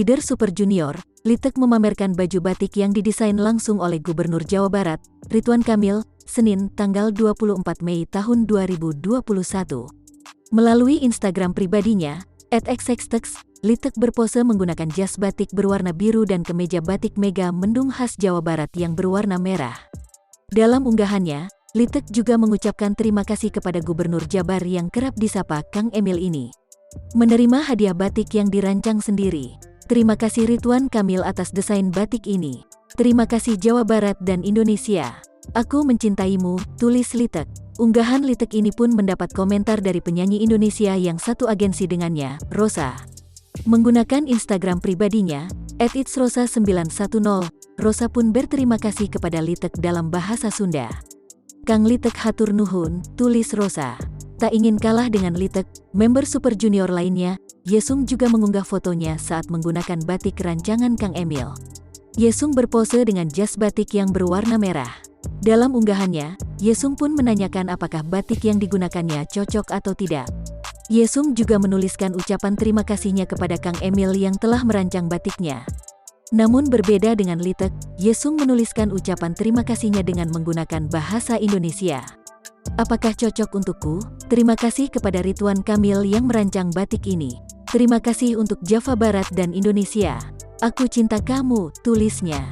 Leader Super Junior, Litek memamerkan baju batik yang didesain langsung oleh Gubernur Jawa Barat, Ridwan Kamil, Senin, tanggal 24 Mei tahun 2021. Melalui Instagram pribadinya, @xxtex, Litek berpose menggunakan jas batik berwarna biru dan kemeja batik mega mendung khas Jawa Barat yang berwarna merah. Dalam unggahannya, Litek juga mengucapkan terima kasih kepada Gubernur Jabar yang kerap disapa Kang Emil ini. Menerima hadiah batik yang dirancang sendiri. Terima kasih Ridwan Kamil atas desain batik ini. Terima kasih Jawa Barat dan Indonesia. Aku mencintaimu, tulis Litek. Unggahan Litek ini pun mendapat komentar dari penyanyi Indonesia yang satu agensi dengannya, Rosa. Menggunakan Instagram pribadinya, @itsrosa910, Rosa pun berterima kasih kepada Litek dalam bahasa Sunda. Kang Litek hatur nuhun, tulis Rosa. Tak ingin kalah dengan Litek, member Super Junior lainnya, Yesung juga mengunggah fotonya saat menggunakan batik rancangan Kang Emil. Yesung berpose dengan jas batik yang berwarna merah. Dalam unggahannya, Yesung pun menanyakan apakah batik yang digunakannya cocok atau tidak. Yesung juga menuliskan ucapan terima kasihnya kepada Kang Emil yang telah merancang batiknya. Namun berbeda dengan Litek, Yesung menuliskan ucapan terima kasihnya dengan menggunakan bahasa Indonesia. Apakah cocok untukku? Terima kasih kepada Ridwan Kamil yang merancang batik ini. Terima kasih untuk Jawa Barat dan Indonesia. Aku cinta kamu, tulisnya.